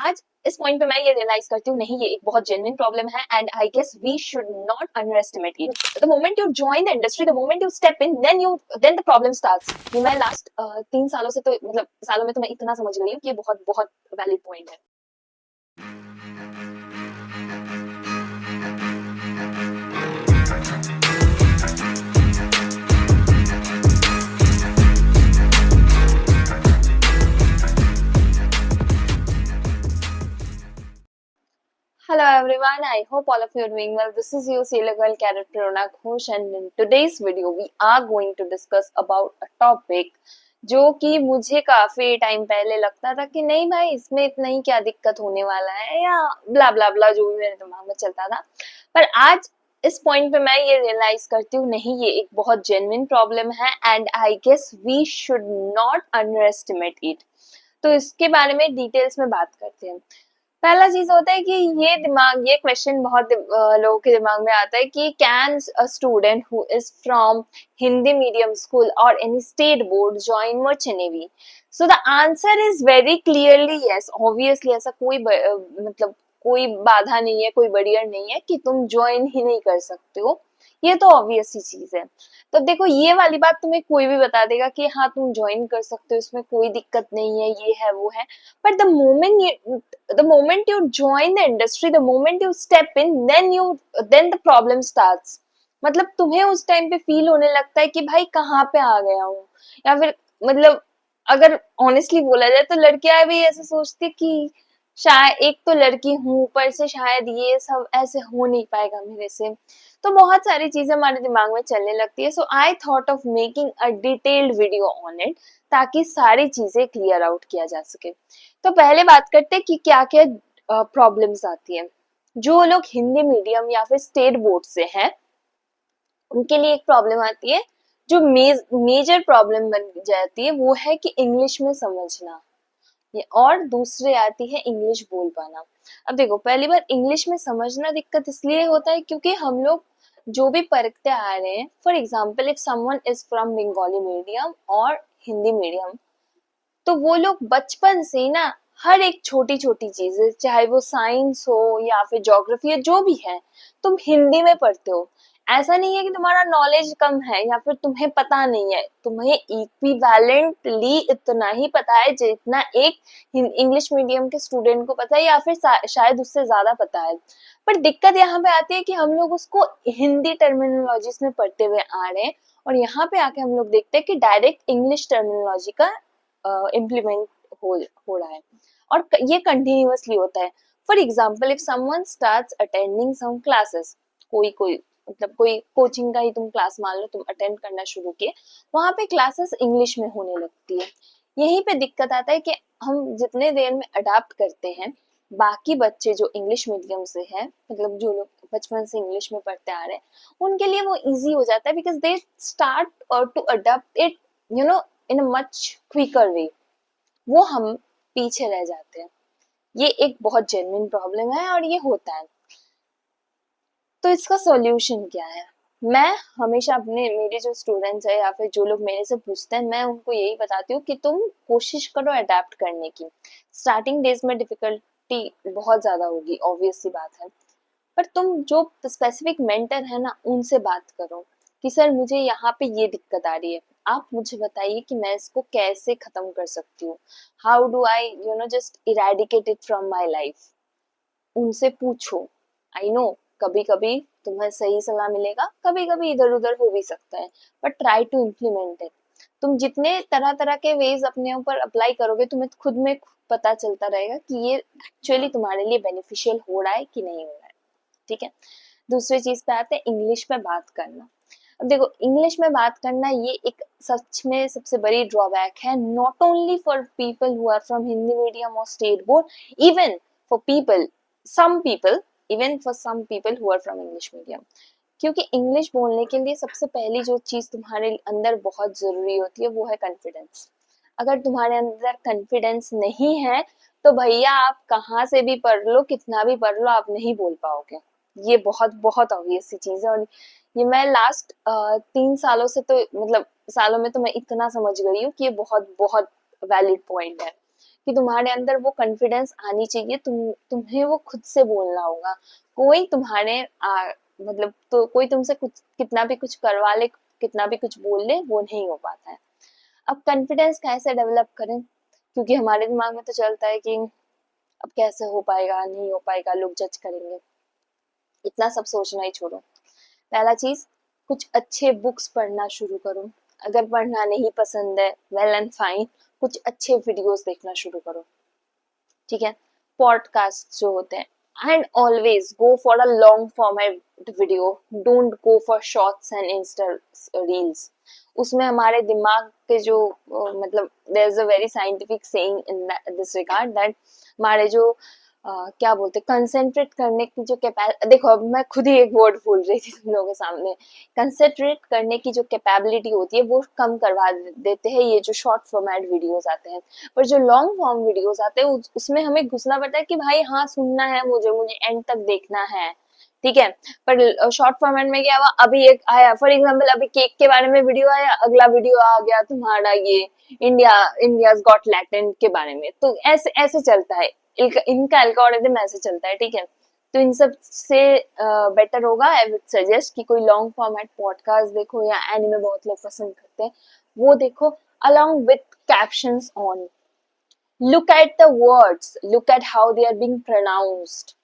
आज इस पॉइंट पे मैं ये रियलाइज करती हूँ, नहीं, ये एक बहुत जेन्युइन प्रॉब्लम है and I guess we should not underestimate it. The moment you join the industry, the moment you step in, then the problem starts. ये मैं लास्ट 3 सालों से, तो मतलब सालों में तो मैं इतना समझ गई हूँ कि ये बहुत बहुत वैलिड पॉइंट है। Hello everyone, I hope all of you are doing well. This is your Sailor Girl Carrot Prerna Ghosh and in today's video we are going to discuss about a topic जो कि मुझे काफी time पहले लगता था कि नहीं भाई इसमें इतना ही क्या दिक्कत होने वाला है या ब्ला ब्ला ब्ला जो भी मेरे दिमाग में चलता था, पर आज इस पॉइंट पे मैं ये रियलाइज करती हूँ, नहीं, ये एक बहुत जेन्युइन प्रॉब्लम है and I guess we should not underestimate it. तो इसके बारे में डिटेल्स में बात करते हैं। पहला चीज होता है कि ये क्वेश्चन बहुत लोगों के दिमाग में आता है कि can a student who is from Hindi medium school और any state board join merchant navy? So the answer is very clearly yes. Obviously ऐसा मतलब कोई बाधा नहीं है, कोई बैरियर नहीं है कि तुम ज्वाइन ही नहीं कर सकते हो। ये तो ऑब्वियस ही चीज है। तो देखो, ये वाली बात तुम्हें कोई भी बता देगा कि हाँ तुम ज्वाइन कर सकते हो, इसमें कोई दिक्कत नहीं है, ये है वो है। But the moment you join the industry, the moment you step in, then the problem starts। मतलब तुम्हें उस टाइम पे फील होने लगता है कि भाई कहाँ पे आ गया हूँ, या फिर मतलब अगर ऑनेस्टली बोला जाए तो लड़कियां भी ऐसे सोचती कि शायद एक तो लड़की हूँ, ऊपर से शायद ये सब ऐसे हो नहीं पाएगा मेरे से। तो बहुत सारी चीजें हमारे दिमाग में चलने लगती है। So I thought of making a detailed video on it ताकि सारी चीजें क्लियर आउट किया जा सके। तो पहले बात करते हैं कि क्या क्या प्रॉब्लम्स आती है। जो लोग हिंदी मीडियम या फिर स्टेट बोर्ड से हैं उनके लिए एक प्रॉब्लम आती है, जो मेजर प्रॉब्लम बन जाती है, वो है कि इंग्लिश में समझना। और दूसरे आती है इंग्लिश बोल पाना। अब देखो, पहली बार इंग्लिश में समझना दिक्कत इसलिए होता है क्योंकि हम लोग जो भी पढ़ते आ रहे हैं, for example if someone is from Bengali medium और हिंदी मीडियम, तो वो लोग बचपन से ना हर एक छोटी छोटी चीजें, चाहे वो साइंस हो या फिर ज्योग्राफी या जो भी है, तुम हिंदी में पढ़ते हो। ऐसा नहीं है कि तुम्हारा नॉलेज कम है या फिर तुम्हें पता नहीं है, तुम्हें इक्विवेलेंटली इतना ही पता है जितना एक इंग्लिश मीडियम के स्टूडेंट को पता है, या फिर शायद उससे ज्यादा पता है। पर दिक्कत यहाँ पे आती है कि हम लोग उसको हिंदी टर्मिनोलॉजीज में पढ़ते हुए आ रहे हैं और यहाँ पे आके हम लोग देखते हैं कि डायरेक्ट इंग्लिश टर्मिनोलॉजी का इम्प्लीमेंट हो रहा है और ये कंटिन्यूअसली होता है। For example if someone starts attending some classes, कोई कोई मतलब कोई कोचिंग का ही तुम क्लास मान लो, तुम अटेंड करना शुरू किए, वहां पे क्लासेस इंग्लिश में होने लगती है। यहीं पे दिक्कत आता है कि हम जितने देर में अडाप्ट करते हैं, बाकी बच्चे जो इंग्लिश मीडियम से हैं, मतलब जो लोग बचपन से इंग्लिश में पढ़ते आ रहे हैं, उनके लिए वो इजी हो जाता है because they start to adopt it in a much quicker way. वो हम पीछे रह जाते हैं। ये एक बहुत जेन्युइन प्रॉब्लम है और ये होता है। तो इसका सॉल्यूशन क्या है? मैं हमेशा मेरे जो स्टूडेंट्स है या फिर जो लोग मेरे से पूछते हैं, मैं उनको यही बताती हूँ कि तुम कोशिश करो अडेप्ट करने की। स्टार्टिंग डेज में डिफिकल्टी बहुत ज्यादा होगी, ऑब्वियस सी बात है, पर तुम जो स्पेसिफिक मेंटर है ना, उनसे बात करो कि सर मुझे यहाँ पे ये दिक्कत आ रही है, आप मुझे बताइए कि मैं इसको कैसे खत्म कर सकती हूँ। How do I just eradicate it from my life. उनसे पूछो। आई नो कभी कभी तुम्हें सही सलाह मिलेगा, कभी कभी इधर उधर हो भी सकता है, but try to implement it. तुम जितने तरह तरह के वेज अपने ऊपर अप्लाई करोगे, तुम्हें खुद में पता चलता रहेगा कि ये एक्चुअली तुम्हारे लिए बेनिफिशियल हो रहा है कि नहीं हो रहा है। ठीक है। दूसरी चीज पे आते हैं, इंग्लिश में बात करना। अब देखो, इंग्लिश में बात करना ये एक सच में सबसे बड़ी ड्रॉबैक है, not only for people who are from Hindi medium और state board, even for people some people even for some people who are from English medium। क्योंकि इंग्लिश बोलने के लिए सबसे पहली जो चीज तुम्हारे अंदर बहुत जरूरी होती है वो है कॉन्फिडेंस। अगर तुम्हारे अंदर कॉन्फिडेंस नहीं है तो भैया आप कहाँ से भी पढ़ लो, कितना भी पढ़ लो, आप नहीं बोल पाओगे। ये बहुत बहुत ऑब्वियस सी चीज है और ये मैं लास्ट 3 सालों से तो मतलब सालों में तो मैं इतना समझ गई हूँ कि ये बहुत बहुत वैलिड पॉइंट है कि तुम्हारे अंदर वो कॉन्फिडेंस आनी चाहिए, तुम्हें वो खुद से बोलना होगा। कोई तुम्हारे मतलब तो कोई तुमसे कुछ कितना भी कुछ करवा ले, कितना भी कुछ बोल ले, वो नहीं हो पाता है। अब कॉन्फिडेंस कैसे डेवलप करें, क्योंकि हमारे दिमाग में तो चलता है कि अब कैसे हो पाएगा, नहीं हो पाएगा, लोग जज करेंगे। इतना सब सोचना ही छोड़ो। पहला चीज, कुछ अच्छे बुक्स पढ़ना शुरू करो। अगर पढ़ना नहीं पसंद है, वेल एंड फाइन, कुछ अच्छे वीडियोस देखना शुरू करो, ठीक है। पॉडकास्ट जो होते हैं, and always go for a long format video, don't go for shorts and Insta reels. उसमें हमारे दिमाग के जो मतलब there is a very scientific saying in this regard that हमारे जो क्या बोलते कंसेंट्रेट करने की जो कैपेबिलिटी, देखो अब मैं खुद ही एक वर्ड भूल रही थी तुम लोगों के सामने, कंसेंट्रेट करने की जो कैपेबिलिटी होती है वो कम करवा देते हैं ये जो शॉर्ट फॉर्मेट वीडियोस आते हैं। पर जो लॉन्ग फॉर्म वीडियोस आते हैं उसमें हमें घुसना पड़ता है कि भाई हाँ सुनना है, मुझे मुझे एंड तक देखना है, ठीक है। पर शॉर्ट फॉर्मेट में क्या हुआ, अभी एक आया फॉर एग्जांपल, अभी केक के बारे में वीडियो आया, अगला वीडियो आ गया तुम्हारा ये इंडियाज गॉट टैलेंट के बारे में। तो ऐसे ऐसे चलता है, इनका एल्गोरिथम ऐसे चलता है, ठीक है। तो इन सब से बेटर होगा, आई वुड सजेस्ट कि कोई लॉन्ग फॉर्मेट पॉडकास्ट देखो, या एनिमे बहुत लोग पसंद करते हैं वो देखो, along with captions on. Look at the words, look at how they are being pronounced.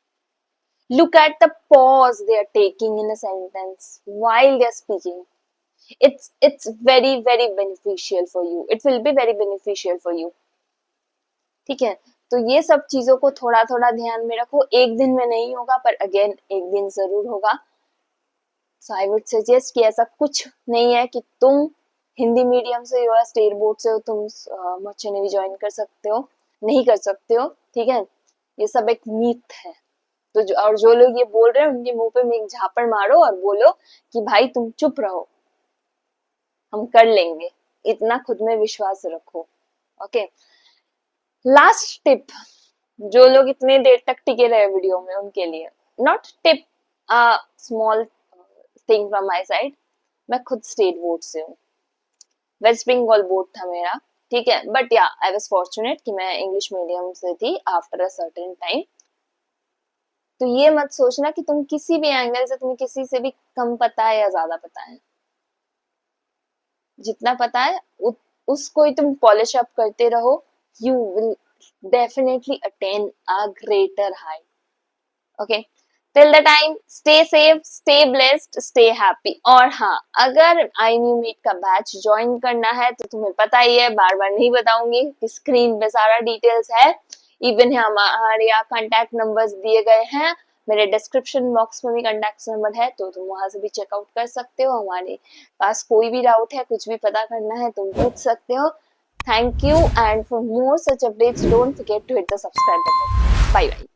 Look at the pause they are taking in a sentence while they are speaking. It's very very beneficial for you. It will be very beneficial for you. ठीक है। तो ये सब चीजों को थोड़ा थोड़ा ध्यान में रखो। एक दिन में नहीं होगा, पर अगेन एक दिन जरूर होगा। सो आई वुड सजेस्ट कि ऐसा कुछ नहीं है कि तुम हिंदी मीडियम से हो या स्टेट बोर्ड से हो, तुम मर्चेंट नेवी ज्वाइन कर सकते हो, नहीं कर सकते हो, ठीक है। ये सब एक मीथ है। तो जो लोग ये बोल रहे हैं उनके मुंह पे एक झापड़ मारो और बोलो कि भाई तुम चुप रहो, हम कर लेंगे। इतना खुद में विश्वास रखो, ओके। लास्ट टिप, जो लोग इतने देर तक टिके रहे वीडियो में उनके लिए, not tip, small thing from my side. मैं खुद स्टेट बोर्ड से हूँ, वेस्ट बंगाल बोर्ड था मेरा, ठीक है। बट या आई वाज फॉर्चुनेट कि मैं इंग्लिश मीडियम से थी आफ्टर अ सर्टेन टाइम। तो ये मत सोचना कि तुम किसी भी एंगल से तुम्हें किसी से भी कम पता है या ज्यादा पता है। जितना पता है उसको ही तुम पॉलिश अप करते रहो, you will definitely attain a greater height, okay. Till the time stay safe, stay blessed, stay happy. और हाँ, अगर आई न्यू मीट का बैच ज्वाइन करना है तो तुम्हें पता ही है, बार बार नहीं बताऊंगी कि स्क्रीन पे सारा डिटेल्स है, इवन हमारे यहाँ कॉन्टैक्ट नंबर्स दिए गए हैं, मेरे डिस्क्रिप्शन बॉक्स में भी कॉन्टैक्ट नंबर है, तो तुम वहां से भी चेकआउट कर सकते हो। हमारे पास कोई भी डाउट है, कुछ भी पता करना है, तुम पूछ सकते हो। Thank you, and for more such updates don't forget to hit the subscribe button. Bye bye.